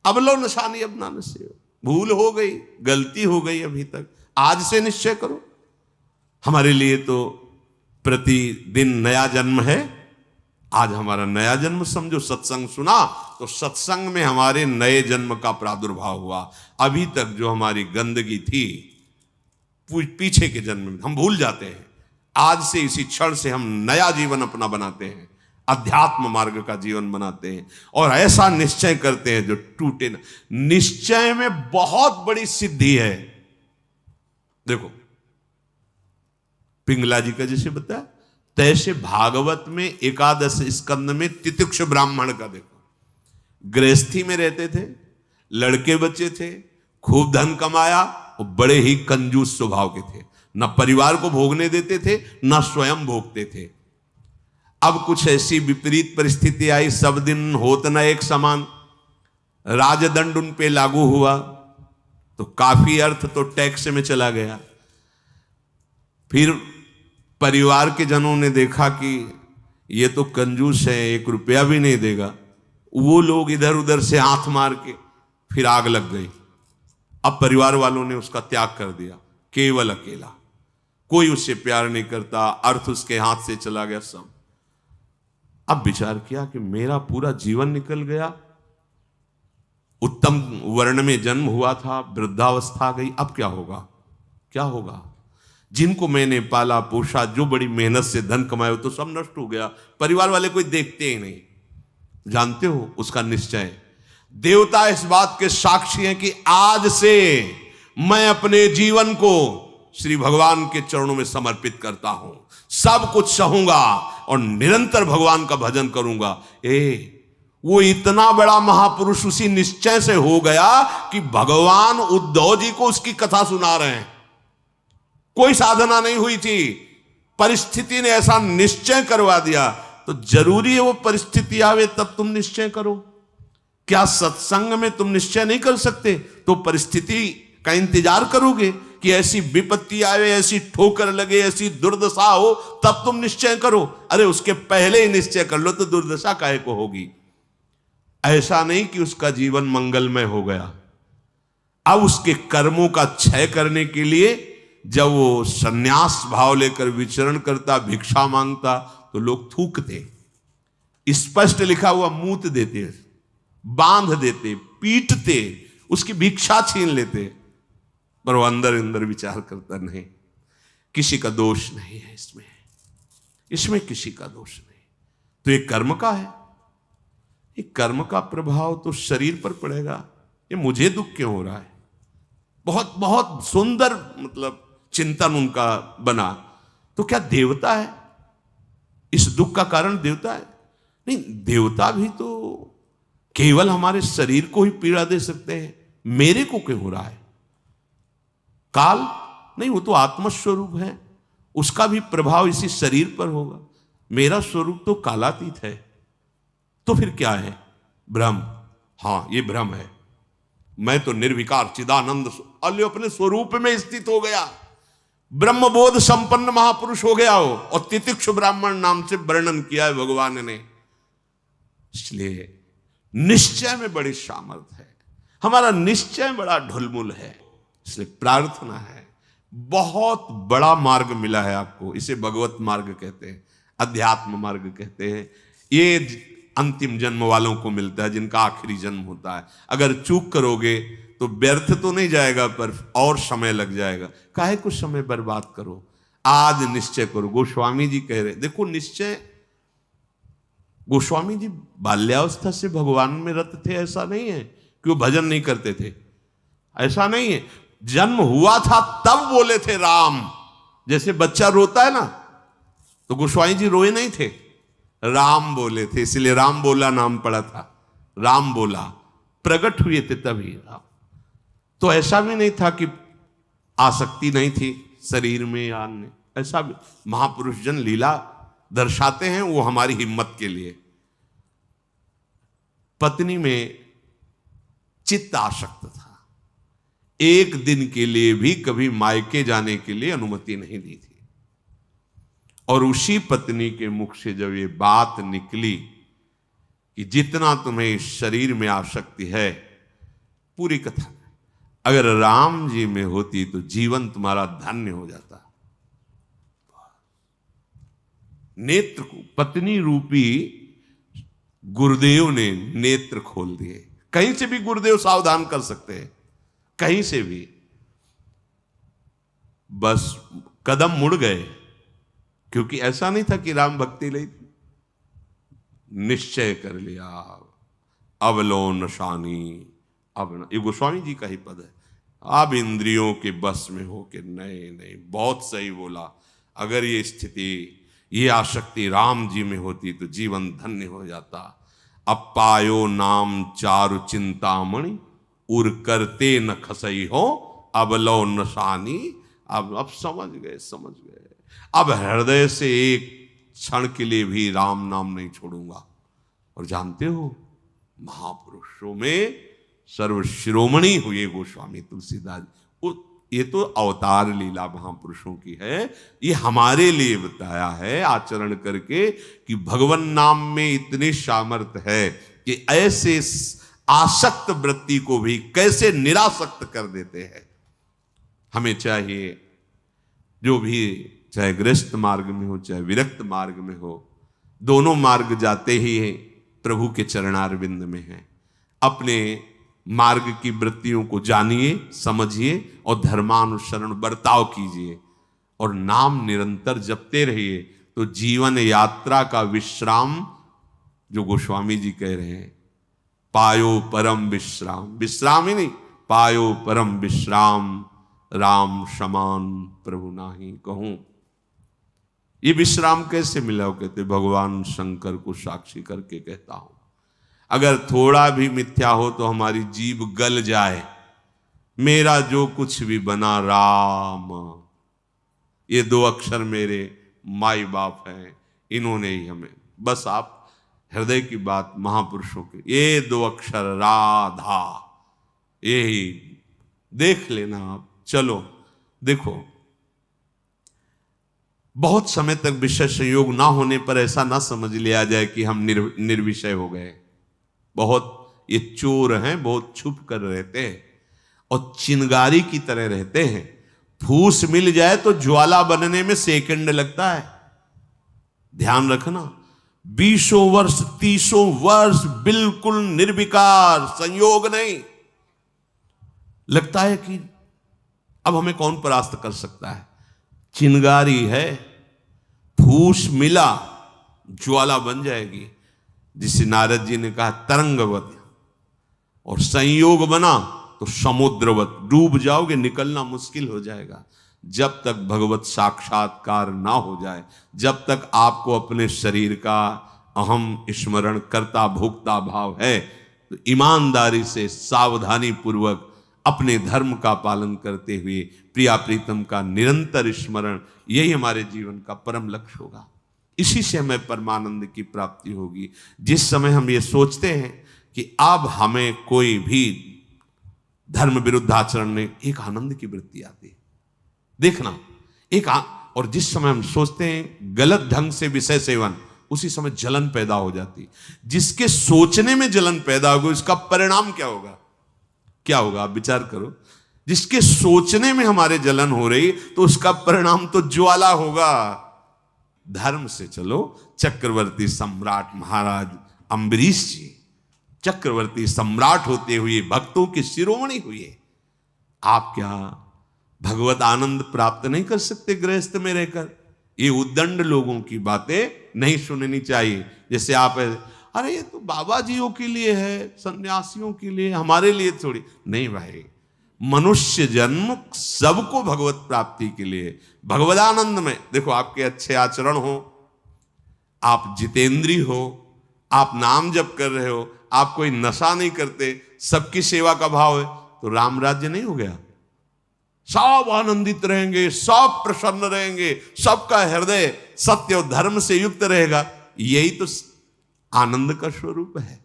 अब लो निशानी अब ना नसे हो, भूल हो गई, गलती हो गई अभी तक, आज से निश्चय करो। हमारे लिए तो प्रतिदिन नया जन्म है। आज हमारा नया जन्म समझो, सत्संग सुना तो सत्संग में हमारे नए जन्म का प्रादुर्भाव हुआ। अभी तक जो हमारी गंदगी थी पीछे के जन्म में हम भूल जाते हैं। आज से इसी क्षण से हम नया जीवन अपना बनाते हैं, अध्यात्म मार्ग का जीवन बनाते हैं और ऐसा निश्चय करते हैं जो टूटे ना। निश्चय में बहुत बड़ी सिद्धि है। देखो पिंगला जी का जैसे बताया, तैसे भागवत में एकादश स्कंद में तितिक्ष ब्राह्मण का देखो, गृहस्थी में रहते थे, लड़के बच्चे थे, खूब धन कमाया और बड़े ही कंजूस स्वभाव के थे, न परिवार को भोगने देते थे न स्वयं भोगते थे। अब कुछ ऐसी विपरीत परिस्थिति आई, सब दिन होत न एक समान, राजदंड उन पे लागू हुआ तो काफी अर्थ तो टैक्स में चला गया। फिर परिवार के जनों ने देखा कि ये तो कंजूस है, 1 रुपया भी नहीं देगा। वो लोग इधर उधर से हाथ मार के फिर आग लग गई। अब परिवार वालों ने उसका त्याग कर दिया, केवल अकेला, कोई उससे प्यार नहीं करता, अर्थ उसके हाथ से चला गया सब। अब विचार किया कि मेरा पूरा जीवन निकल गया, उत्तम वर्ण में जन्म हुआ था, वृद्धावस्था आ गई, अब क्या होगा, क्या होगा। जिनको मैंने पाला पोषा, जो बड़ी मेहनत से धन कमाए, तो सब नष्ट हो गया। परिवार वाले कोई देखते ही नहीं। जानते हो उसका निश्चय, देवता इस बात के साक्षी हैं कि आज से मैं अपने जीवन को श्री भगवान के चरणों में समर्पित करता हूं, सब कुछ सहूंगा और निरंतर भगवान का भजन करूंगा। वो इतना बड़ा महापुरुष उसी निश्चय से हो गया कि भगवान उद्धव जी को उसकी कथा सुना रहे हैं। कोई साधना नहीं हुई थी, परिस्थिति ने ऐसा निश्चय करवा दिया। तो जरूरी है वो परिस्थिति आवे तब तुम निश्चय करो। क्या सत्संग में तुम निश्चय नहीं कर सकते तो परिस्थिति का इंतजार करोगे कि ऐसी विपत्ति आवे, ऐसी ठोकर लगे, ऐसी दुर्दशा हो तब तुम निश्चय करो? अरे उसके पहले ही निश्चय कर लो तो दुर्दशा काहे को होगी। ऐसा नहीं कि उसका जीवन मंगलमय हो गया। अब उसके कर्मों का क्षय करने के लिए जब वो संन्यास भाव लेकर विचरण करता, भिक्षा मांगता, तो लोग थूकते, स्पष्ट लिखा हुआ मूत देते, बांध देते, पीटते, उसकी भिक्षा छीन लेते। पर वो अंदर अंदर विचार करता, नहीं, किसी का दोष नहीं है इसमें किसी का दोष नहीं। तो ये कर्म का है, ये कर्म का प्रभाव तो शरीर पर पड़ेगा। ये मुझे दुख क्यों हो रहा है? बहुत बहुत सुंदर मतलब चिंतन उनका बना। तो क्या देवता है इस दुख का कारण? देवता है नहीं, देवता भी तो केवल हमारे शरीर को ही पीड़ा दे सकते हैं। मेरे को क्यों हो रहा है? काल नहीं, वो तो आत्मस्वरूप है, उसका भी प्रभाव इसी शरीर पर होगा। मेरा स्वरूप तो कालातीत है। तो फिर क्या है? भ्रम। हाँ, ये भ्रम है। मैं तो निर्विकार चिदानंद अपने स्वरूप में स्थित हो गया, ब्रह्मबोध संपन्न महापुरुष हो गया हो। और तितिक्ष ब्राह्मण नाम से वर्णन किया है भगवान ने। इसलिए निश्चय में बड़ी सामर्थ्य है, हमारा निश्चय बड़ा ढुलमुल है। इसलिए प्रार्थना है, बहुत बड़ा मार्ग मिला है आपको, इसे भगवत मार्ग कहते हैं, अध्यात्म मार्ग कहते हैं। ये अंतिम जन्म वालों को मिलता है, जिनका आखिरी जन्म होता है। अगर चूक करोगे तो व्यर्थ तो नहीं जाएगा, पर और समय लग जाएगा। काहे कुछ समय बर्बाद करो, आज निश्चय करो। गोस्वामी जी कह रहे, देखो निश्चय, गोस्वामी जी बाल्यावस्था से भगवान में रत थे, ऐसा नहीं है कि वो भजन नहीं करते थे, ऐसा नहीं है। जन्म हुआ था तब बोले थे राम, जैसे बच्चा रोता है ना, तो गोस्वामी जी रोए नहीं थे, राम बोले थे, इसलिए राम बोला नाम पड़ा था। राम बोला, प्रकट हुए थे तभी राम। तो ऐसा भी नहीं था कि आसक्ति नहीं थी शरीर में या अन्य, ऐसा भी महापुरुष जन लीला दर्शाते हैं, वो हमारी हिम्मत के लिए। पत्नी में चित्त आसक्त था, एक दिन के लिए भी कभी मायके जाने के लिए अनुमति नहीं दी थी। और उसी पत्नी के मुख से जब ये बात निकली कि जितना तुम्हें इस शरीर में आसक्ति है पूरी कथा अगर राम जी में होती तो जीवन तुम्हारा धन्य हो जाता। नेत्र को पत्नी रूपी गुरुदेव ने नेत्र खोल दिए। कहीं से भी गुरुदेव सावधान कर सकते हैं, कहीं से भी, बस कदम मुड़ गए। क्योंकि ऐसा नहीं था कि राम भक्ति नहीं थी, निश्चय कर लिया अब लो नशानी। अब ये गोस्वामी जी का ही पद है, अब इंद्रियों के बस में हो के नहीं नहीं, बहुत सही बोला। अगर ये स्थिति, ये आसक्ति राम जी में होती तो जीवन धन्य हो जाता। अब पायो नाम चारु चिंतामणि, उर करते न खसई हो, अब लो नशानी। अब समझ गए, समझ गए। अब हृदय से एक क्षण के लिए भी राम नाम नहीं छोड़ूंगा। और जानते हो, महापुरुषों में सर्वशिरोमणि हुए गोस्वामी तुलसीदास। ये तो अवतार लीला महापुरुषों की है, ये हमारे लिए बताया है आचरण करके कि भगवान नाम में इतनी सामर्थ्य है कि ऐसे आसक्त वृत्ति को भी कैसे निरासक्त कर देते हैं। हमें चाहिए जो भी, चाहे गृहस्थ मार्ग में हो चाहे विरक्त मार्ग में हो, दोनों मार्ग जाते ही प्रभु के चरणारविंद में हैं। अपने मार्ग की वृत्तियों को जानिए, समझिए और धर्मानुसरण बर्ताव कीजिए और नाम निरंतर जपते रहिए। तो जीवन यात्रा का विश्राम, जो गोस्वामी जी कह रहे हैं, पायो परम विश्राम, विश्राम ही नहीं, पायो परम विश्राम, राम समान प्रभु नाही कहूं। ये विश्राम कैसे मिला? वो कहते भगवान शंकर को साक्षी करके कहता हूं। अगर थोड़ा भी मिथ्या हो तो हमारी जीभ गल जाए, मेरा जो कुछ भी बना राम, ये दो अक्षर मेरे माई बाप हैं, इन्होंने ही हमें, बस आप हृदय की बात महापुरुषों की, ये दो अक्षर राधा, यही देख लेना आप। चलो देखो, बहुत समय तक विषय संयोग ना होने पर ऐसा ना समझ लिया जाए कि हम निर्विषय हो गए। बहुत ये चोर हैं, बहुत छुप कर रहते हैं और चिंगारी की तरह रहते हैं। फूस मिल जाए तो ज्वाला बनने में सेकंड लगता है। ध्यान रखना, 20 वर्ष 30 वर्ष बिल्कुल निर्विकार, संयोग नहीं। लगता है कि अब हमें कौन परास्त कर सकता है। चिंगारी है, फूस मिला ज्वाला बन जाएगी, जिसे नारद जी ने कहा तरंगवत, और संयोग बना तो समुद्रवत, डूब जाओगे, निकलना मुश्किल हो जाएगा। जब तक भगवत साक्षात्कार ना हो जाए, जब तक आपको अपने शरीर का अहम स्मरण करता भोक्ता भाव है, तो ईमानदारी से सावधानी पूर्वक अपने धर्म का पालन करते हुए प्रिया प्रीतम का निरंतर स्मरण, यही हमारे जीवन का परम लक्ष्य होगा। इसी से हमें परमानंद की प्राप्ति होगी। जिस समय हम ये सोचते हैं कि अब हमें कोई भी धर्म विरुद्ध आचरण नहीं, एक आनंद की वृत्ति आती है। देखना, और जिस समय हम सोचते हैं गलत ढंग से विषय सेवन, उसी समय जलन पैदा हो जाती। जिसके सोचने में जलन पैदा होगी, उसका परिणाम क्या होगा? क्या होगा आप विचार करो। जिसके सोचने में हमारे जलन हो रही, तो उसका परिणाम तो ज्वाला होगा। धर्म से चलो। चक्रवर्ती सम्राट महाराज अम्बरीश जी चक्रवर्ती सम्राट होते हुए भक्तों के शिरोमणि हुए। आप क्या भगवत आनंद प्राप्त नहीं कर सकते गृहस्थ में रहकर? ये उद्दंड लोगों की बातें नहीं सुननी चाहिए। जैसे आप, अरे ये तो बाबा जियों के लिए है, सन्यासियों के लिए, हमारे लिए थोड़ी नहीं। भाई, मनुष्य जन्म सबको भगवत प्राप्ति के लिए, भगवदानंद में। देखो, आपके अच्छे आचरण हो, आप जितेंद्री हो, आप नाम जप कर रहे हो, आप कोई नशा नहीं करते, सबकी सेवा का भाव है, तो राम राज्य नहीं हो गया? सब आनंदित रहेंगे, सब प्रसन्न रहेंगे, सबका हृदय सत्य और धर्म से युक्त रहेगा। यही तो आनंद का स्वरूप है।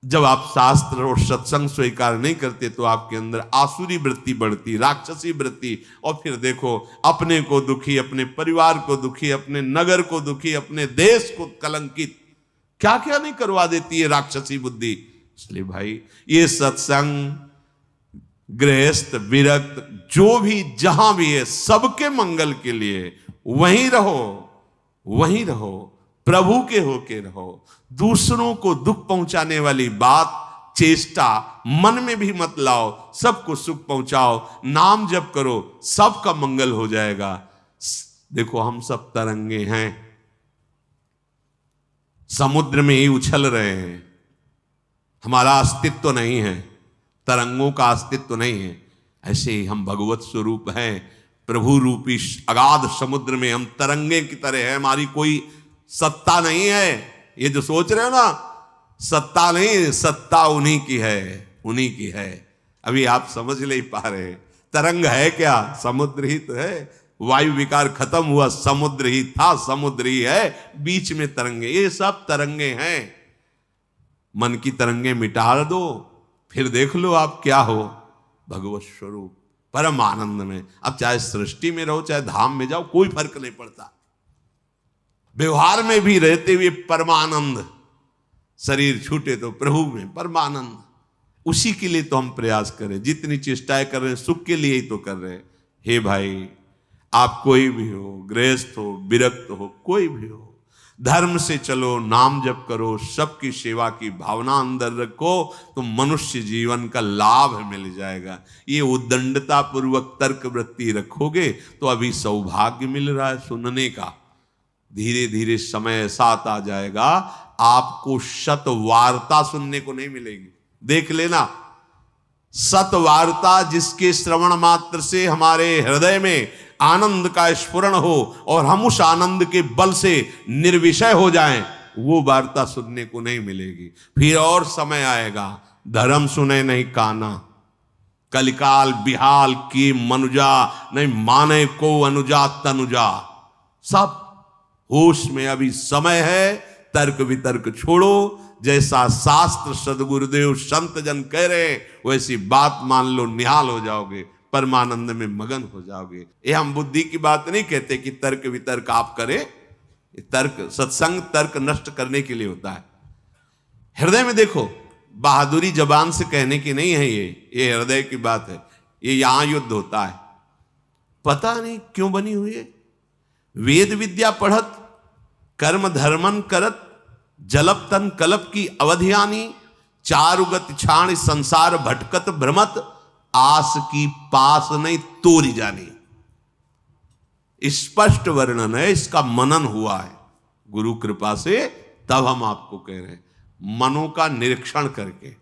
जब आप शास्त्र और सत्संग स्वीकार नहीं करते, तो आपके अंदर आसुरी वृत्ति बढ़ती, राक्षसी वृत्ति, और फिर देखो अपने को दुखी, अपने परिवार को दुखी, अपने नगर को दुखी, अपने देश को कलंकित, क्या क्या नहीं करवा देती है राक्षसी बुद्धि। इसलिए भाई, ये सत्संग गृहस्थ विरक्त जो भी जहां भी है, सबके मंगल के लिए वहीं रहो, वहीं रहो, प्रभु के होके रहो। दूसरों को दुख पहुंचाने वाली बात चेष्टा मन में भी मत लाओ, सबको सुख पहुंचाओ, नाम जप करो, सबका मंगल हो जाएगा। देखो हम सब तरंगे हैं, समुद्र में ही उछल रहे हैं, हमारा अस्तित्व नहीं है, तरंगों का अस्तित्व नहीं है। ऐसे ही हम भगवत स्वरूप हैं, प्रभु रूपी अगाध समुद्र में हम तरंगे की तरह है, हमारी कोई सत्ता नहीं है। ये जो सोच रहे हो ना, सत्ता नहीं, सत्ता उन्हीं की है, उन्हीं की है। अभी आप समझ नहीं पा रहे, तरंग है क्या? समुद्र ही तो है। वायु विकार खत्म हुआ, समुद्र ही था, समुद्र ही है, बीच में तरंगे, ये सब तरंगे हैं। मन की तरंगे मिटा दो, फिर देख लो आप क्या हो, भगवत स्वरूप परम आनंद में। अब चाहे सृष्टि में रहो, चाहे धाम में जाओ, कोई फर्क नहीं पड़ता। व्यवहार में भी रहते हुए परमानंद, शरीर छूटे तो प्रभु में परमानंद। उसी के लिए तो हम प्रयास करें, जितनी चेष्टाएं कर रहे हैं सुख के लिए ही तो कर रहे हैं। हे भाई, आप कोई भी हो, गृहस्थ हो, विरक्त हो, कोई भी हो, धर्म से चलो, नाम जप करो, सबकी सेवा की भावना अंदर रखो, तो मनुष्य जीवन का लाभ मिल जाएगा। ये उद्दंडता पूर्वक तर्क वृत्ति रखोगे तो अभी सौभाग्य मिल रहा है सुनने का, धीरे धीरे समय ऐसा आ जाएगा आपको शत वार्ता सुनने को नहीं मिलेगी। देख लेना, सत वार्ता जिसके श्रवण मात्र से हमारे हृदय में आनंद का स्फुरण हो और हम उस आनंद के बल से निर्विषय हो जाएं, वो वार्ता सुनने को नहीं मिलेगी। फिर और समय आएगा, धर्म सुने नहीं काना, कलिकाल बिहाल की मनुजा, नहीं माने को अनुजा तनुजा। सब होश में अभी समय है, तर्क वितर्क छोड़ो, जैसा शास्त्र सदगुरुदेव संत जन कह रहे वैसी बात मान लो, निहाल हो जाओगे, परमानंद में मगन हो जाओगे। ये हम बुद्धि की बात नहीं कहते कि तर्क वितर्क आप करें, तर्क सत्संग तर्क नष्ट करने के लिए होता है। हृदय में देखो, बहादुरी जबान से कहने की नहीं है, ये हृदय की बात है। ये यहां युद्ध होता है, पता नहीं क्यों बनी हुई है। वेद विद्या पढ़त, कर्म धर्मन करत, जलप तन कलप की अवधियानी, चारुगत छाण संसार भटकत भ्रमत, आस की पास नहीं तोरी जानी। स्पष्ट वर्णन है, इसका मनन हुआ है गुरु कृपा से, तब हम आपको कह रहे हैं, मनों का निरीक्षण करके।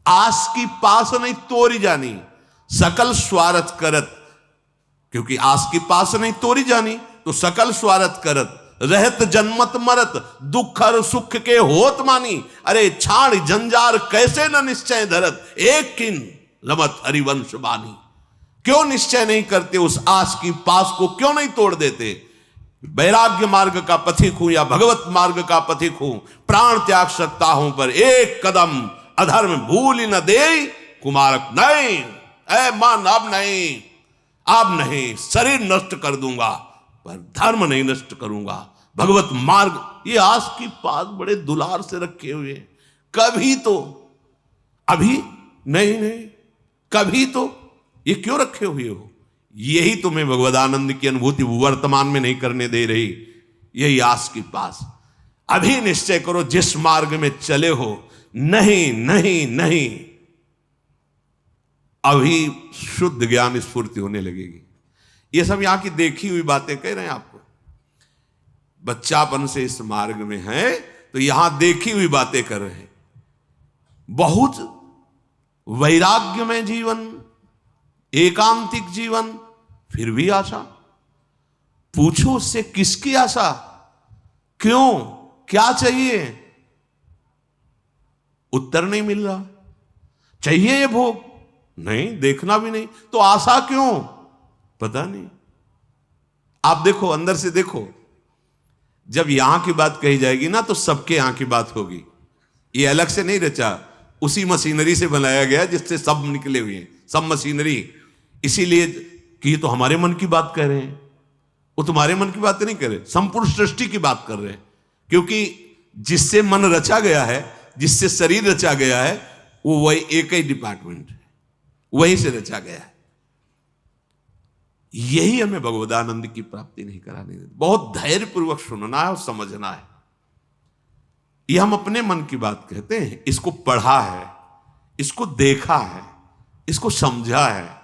आस की पास नहीं तोरी जानी, सकल स्वार्थ करत, क्योंकि आस की पास नहीं तोरी जानी तो सकल स्वार्थ करत, रहत जन्मत मरत, दुख और सुख के होत मानी। अरे छाड़ जंजार कैसे न निश्चय धरत, एक किन रमत हरिवंश बानी। क्यों निश्चय नहीं करते, उस आस की पास को क्यों नहीं तोड़ देते? वैराग्य मार्ग का पथिक हूं या भगवत मार्ग का पथिक हूं, प्राण त्याग सकता हूं पर एक कदम अधर्म भूल न दे कुमारक नहीं। ऐ मन अब नहीं, अब नहीं, शरीर नष्ट कर दूंगा पर धर्म नहीं नष्ट करूंगा, भगवत मार्ग। ये आस की पास बड़े दुलार से रखे हुए, कभी तो, अभी नहीं, कभी तो, ये क्यों रखे हुए हो? यही तुम्हें भगवदानंद की अनुभूति वर्तमान में नहीं करने दे रही, यही आस की पास। अभी निश्चय करो जिस मार्ग में चले हो, नहीं नहीं नहीं, अभी शुद्ध ज्ञान स्फूर्ति होने लगेगी। ये सब यहां की देखी हुई बातें कह रहे हैं आपको। बच्चापन से इस मार्ग में है तो यहां देखी हुई बातें कर रहे हैं। बहुत वैराग्य में जीवन, एकांतिक जीवन, फिर भी आशा। पूछो उससे किसकी आशा, क्यों, क्या चाहिए? उत्तर नहीं मिल रहा। चाहिए ये भोग? नहीं, देखना भी नहीं, तो आशा क्यों? पता नहीं। आप देखो, अंदर से देखो, जब यहां की बात कही जाएगी ना तो सबके यहां की बात होगी। ये अलग से नहीं रचा, उसी मशीनरी से बनाया गया जिससे सब निकले हुए हैं, सब मशीनरी। इसीलिए कि ये तो हमारे मन की बात कर रहे हैं, वो तुम्हारे मन की बात नहीं कर रहे, संपूर्ण सृष्टि की बात कर रहे हैं। क्योंकि जिससे मन रचा गया है, जिससे शरीर रचा गया है, वो वही एक ही डिपार्टमेंट है। वहीं से रचा गया है। यही हमें भगवदानंद की प्राप्ति नहीं करानी देती। बहुत धैर्यपूर्वक सुनना है और समझना है। यह हम अपने मन की बात कहते हैं, इसको पढ़ा है, इसको देखा है, इसको समझा है।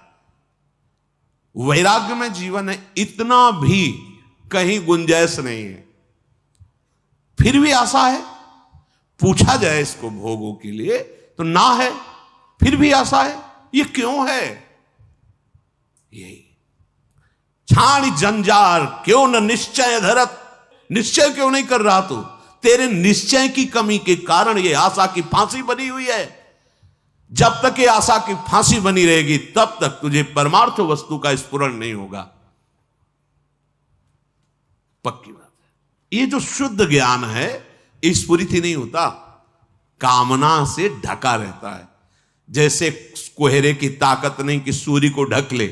वैराग्य में जीवन है, इतना भी कहीं गुंजाइश नहीं है। फिर भी आशा है, पूछा जाए इसको भोगों के लिए तो ना है, फिर भी आशा है। ये क्यों है? यही छाणी जंजार क्यों न निश्चय धरत। निश्चय क्यों नहीं कर रहा तू? तेरे निश्चय की कमी के कारण ये आशा की फांसी बनी हुई है। जब तक ये आशा की फांसी बनी रहेगी तब तक तुझे परमार्थ वस्तु का स्फुरण नहीं होगा। पक्की बात है। ये जो शुद्ध ज्ञान है स्फुरित ही नहीं होता, कामना से ढका रहता है। जैसे कोहरे की ताकत नहीं कि सूर्य को ढक ले,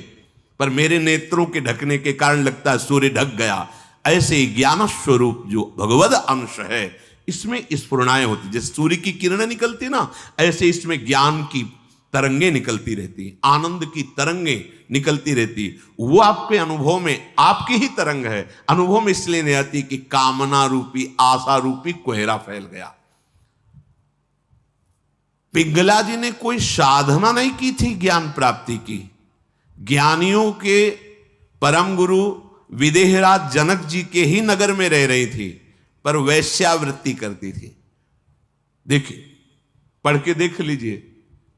पर मेरे नेत्रों के ढकने के कारण लगता है सूर्य ढक गया। ऐसे ही ज्ञान स्वरूप जो भगवद अंश है इसमें स्फुरणाएं होती, जैसे सूर्य की किरणें निकलती ना, ऐसे इसमें ज्ञान की तरंगे निकलती रहती, आनंद की तरंगे निकलती रहती। वो आपके अनुभव में आपकी ही तरंग है। अनुभव में इसलिए नहीं आती कि कामना रूपी आशा रूपी कोहरा फैल गया। पिंगला जी ने कोई साधना नहीं की थी ज्ञान प्राप्ति की। ज्ञानियों के परम गुरु विदेहराज जनक जी के ही नगर में रह रही थी, पर वैश्यावृत्ति करती थी। देखिए, पढ़ के देख लीजिए,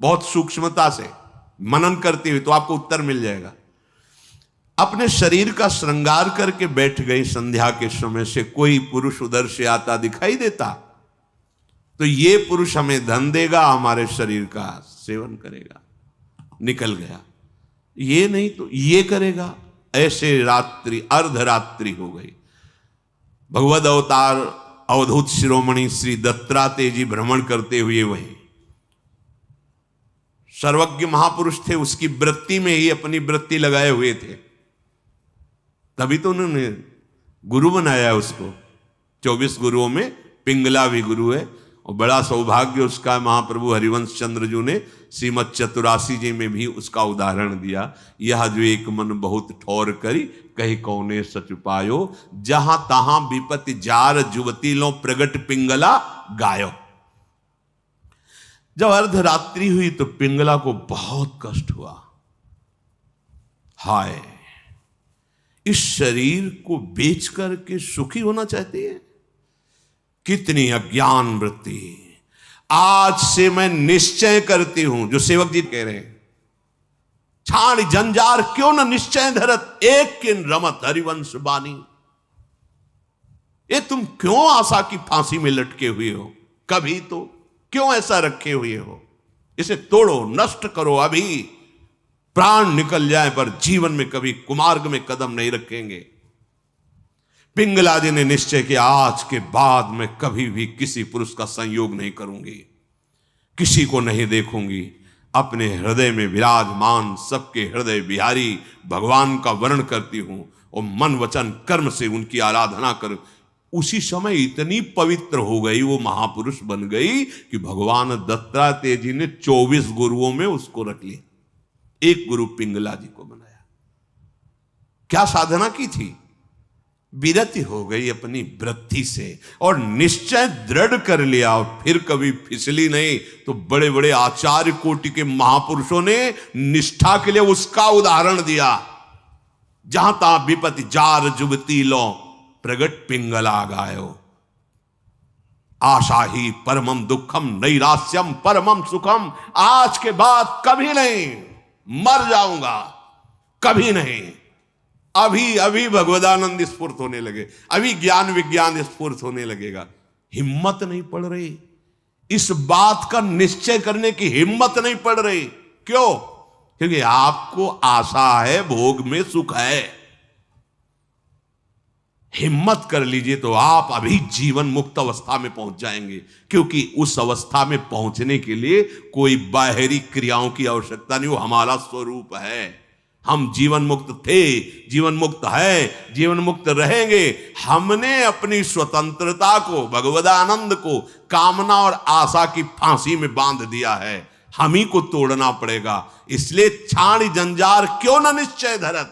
बहुत सूक्ष्मता से मनन करती हुई तो आपको उत्तर मिल जाएगा। अपने शरीर का श्रृंगार करके बैठ गई। संध्या के समय से कोई पुरुष उधर से आता दिखाई देता तो ये पुरुष हमें धन देगा, हमारे शरीर का सेवन करेगा, निकल गया। ये नहीं तो ये करेगा। ऐसे रात्रि अर्धरात्रि हो गई। भगवद अवतार अवधूत शिरोमणि श्री दत्तात्रेय जी भ्रमण करते हुए वहीं सर्वज्ञ महापुरुष थे, उसकी वृत्ति में ही अपनी वृत्ति लगाए हुए थे। तभी तो उन्होंने गुरु बनाया उसको। 24 गुरुओं में पिंगला भी गुरु है, और बड़ा सौभाग्य उसका महाप्रभु हरिवंश चंद्र जी ने श्रीमद चतुरासी जी में भी उसका उदाहरण दिया। यह जो एक मन बहुत ठौर करी, कही कौने सच पायो, जहां तहां विपत्ति जार जुवती लो प्रगट पिंगला गायो। जब अर्धरात्रि हुई तो पिंगला को बहुत कष्ट हुआ। हाय, इस शरीर को बेच करके सुखी होना चाहती है। कितनी अज्ञान वृत्ति। आज से मैं निश्चय करती हूं, जो सेवक जी कह रहे हैं, छाण जंजार क्यों न निश्चय धरत, एक किन रमत हरिवंश बानी। ये तुम क्यों आशा की फांसी में लटके हुए हो? कभी तो क्यों ऐसा रखे हुए हो? इसे तोड़ो, नष्ट करो अभी। प्राण निकल जाए पर जीवन में कभी कुमार्ग में कदम नहीं रखेंगे। पिंगला जी ने निश्चय किया, आज के बाद मैं कभी भी किसी पुरुष का संयोग नहीं करूंगी, किसी को नहीं देखूंगी। अपने हृदय में विराजमान सबके हृदय बिहारी भगवान का वर्ण करती हूं और मन वचन कर्म से उनकी आराधना कर। उसी समय इतनी पवित्र हो गई, वो महापुरुष बन गई कि भगवान दत्तात्रेय जी ने 24 गुरुओं में उसको रख लिया, एक गुरु पिंगला जी को बनाया। क्या साधना की थी? विरति हो गई अपनी वृत्ति से और निश्चय दृढ़ कर लिया, और फिर कभी फिसली नहीं। तो बड़े बड़े आचार्य कोटि के महापुरुषों ने निष्ठा के लिए उसका उदाहरण दिया। जहां तहां विपत्ति जार जुगती लो प्रगट पिंगला गायो। आशा ही परमम दुखम नैरास्यम परमम सुखम। आज के बाद कभी नहीं, मर जाऊंगा, कभी नहीं। अभी अभी भगवदानंद स्फूर्त होने लगे, अभी ज्ञान विज्ञान स्फूर्त होने लगेगा। हिम्मत नहीं पड़ रही, इस बात का निश्चय करने की हिम्मत नहीं पड़ रही। क्यों? क्योंकि आपको आशा है, भोग में सुख है। हिम्मत कर लीजिए तो आप अभी जीवन मुक्त अवस्था में पहुंच जाएंगे, क्योंकि उस अवस्था में पहुंचने के लिए कोई बाहरी क्रियाओं की आवश्यकता नहीं, वो हमारा स्वरूप है। हम जीवन मुक्त थे, जीवन मुक्त है, जीवन मुक्त रहेंगे। हमने अपनी स्वतंत्रता को, भगवदानंद को कामना और आशा की फांसी में बांध दिया है। हम ही को तोड़ना पड़ेगा। इसलिए छाण जंजार क्यों न निश्चय धरत,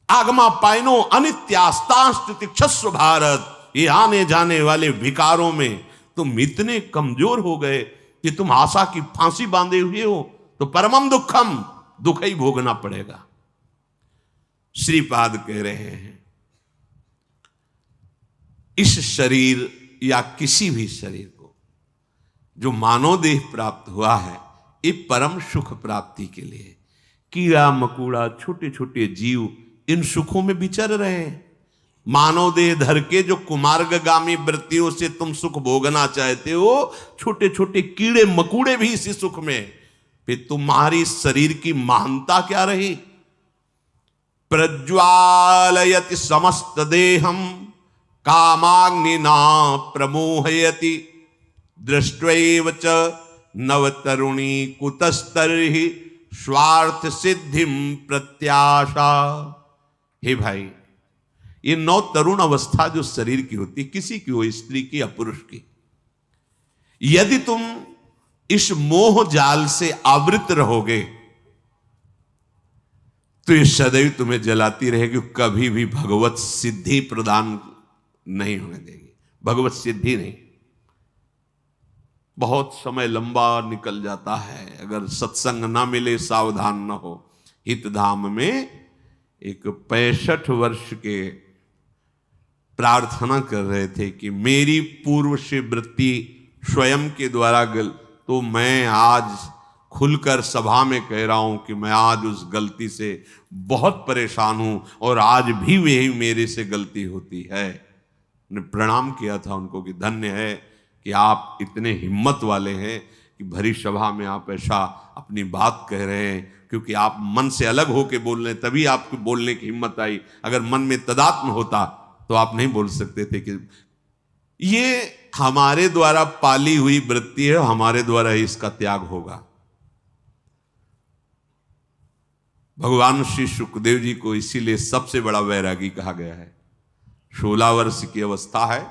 आगमा पाइनो अनित्यास्तास्तिक्षस्व भारत। ये आने जाने वाले विकारों में तुम इतने कमजोर हो गए कि तुम आशा की फांसी बांधे हुए हो, तो परमम दुखम, दुख ही भोगना पड़ेगा। श्रीपाद कह रहे हैं इस शरीर या किसी भी शरीर को जो मानव देह प्राप्त हुआ है, ये परम सुख प्राप्ति के लिए। कीड़ा मकोड़ा छोटे छोटे जीव इन सुखों में विचर रहे हैं। मानव देह धर के जो कुमार्गगामी वृत्तियों से तुम सुख भोगना चाहते हो, छोटे छोटे कीड़े मकूड़े भी इसी सुख में। फिर तुम्हारी शरीर की महानता क्या रही? प्रज्वालयति समस्त देहम कामाग्निना प्रमोहयति दृष्ट्वैव च नवतरुणी कुतस्तर्हि स्वार्थ सिद्धिम प्रत्याशा। हे भाई, ये नौ तरुण अवस्था जो शरीर की होती, किसी की हो, स्त्री की या पुरुष की, यदि तुम इस मोह जाल से आवृत रहोगे तो ये सदैव तुम्हें जलाती रहेगी, कभी भी भगवत सिद्धि प्रदान नहीं होने देगी। भगवत सिद्धि नहीं। बहुत समय लंबा निकल जाता है अगर सत्संग ना मिले, सावधान ना हो। हितधाम में एक 65 वर्ष के प्रार्थना कर रहे थे कि मेरी पूर्व से वृत्ति स्वयं के द्वारा तो मैं आज खुलकर सभा में कह रहा हूं कि मैं आज उस गलती से बहुत परेशान हूं और आज भी वही मेरे से गलती होती है। मैंने प्रणाम किया था उनको कि धन्य है कि आप इतने हिम्मत वाले हैं कि भरी सभा में आप ऐसा अपनी बात कह रहे हैं, क्योंकि आप मन से अलग होकर बोल रहे हैं, तभी आपको बोलने की हिम्मत आई। अगर मन में तदात्म होता तो आप नहीं बोल सकते थे। कि ये हमारे द्वारा पाली हुई वृत्ति है, हमारे द्वारा ही इसका त्याग होगा। भगवान श्री सुखदेव जी को इसीलिए सबसे बड़ा वैरागी कहा गया है। 16 वर्ष की अवस्था है,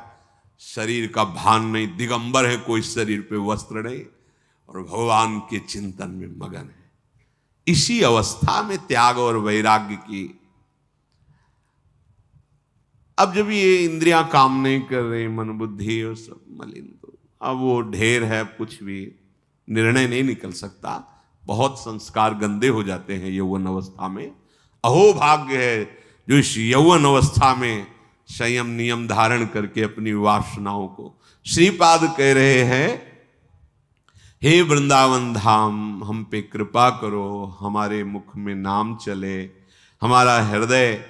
शरीर का भान नहीं, दिगंबर है, कोई शरीर पे वस्त्र नहीं, और भगवान के चिंतन में मगन है। इसी अवस्था में त्याग और वैराग्य की। अब जब ये इंद्रियां काम नहीं कर रही, मन बुद्धि और सब मलिन, तो अब वो ढेर है, कुछ भी निर्णय नहीं निकल सकता। बहुत संस्कार गंदे हो जाते हैं यौवन अवस्था में। अहो भाग्य है जो इस यौवन अवस्था में संयम नियम धारण करके अपनी वासनाओं को। श्रीपाद कह रहे हैं, हे वृंदावन धाम, हम पे कृपा करो, हमारे मुख में नाम चले, हमारा हृदय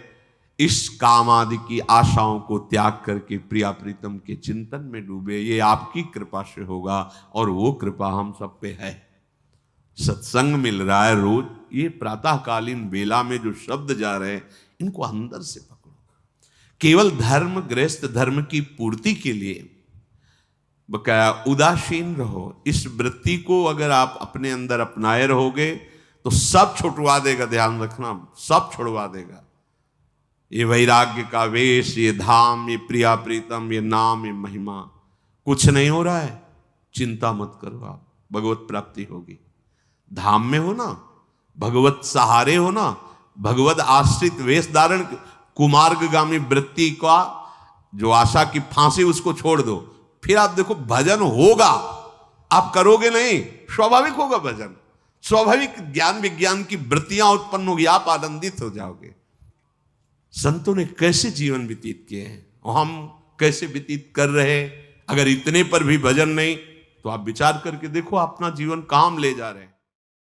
इस काम आदि की आशाओं को त्याग करके प्रिया प्रीतम के चिंतन में डूबे। ये आपकी कृपा से होगा, और वो कृपा हम सब पे है। सत्संग मिल रहा है रोज, ये प्रातःकालीन बेला में जो शब्द जा रहे हैं, इनको अंदर से पकड़ो। केवल धर्म, गृहस्थ धर्म की पूर्ति के लिए बकाया उदासीन रहो। इस वृत्ति को अगर आप अपने अंदर अपनाए रहोगे तो सब छुड़वा देगा। ध्यान रखना, सब छुड़वा देगा। ये वैराग्य का वेश, ये धाम, ये प्रिया प्रीतम, ये नाम, ये महिमा, कुछ नहीं हो रहा है, चिंता मत करो, आप भगवत प्राप्ति होगी। धाम में हो ना, भगवत सहारे हो ना, भगवत आश्रित वेश धारण, कुमार्गगामी वृत्ति का जो आशा की फांसी, उसको छोड़ दो। फिर आप देखो भजन होगा। आप करोगे नहीं, स्वाभाविक होगा भजन, स्वाभाविक ज्ञान विज्ञान की वृत्तियां उत्पन्न होगी, आप आनंदित हो जाओगे। संतों ने कैसे जीवन व्यतीत किए हैं, हम कैसे व्यतीत कर रहे हैं। अगर इतने पर भी भजन नहीं, तो आप विचार करके देखो अपना जीवन कहां ले जा रहे हैं।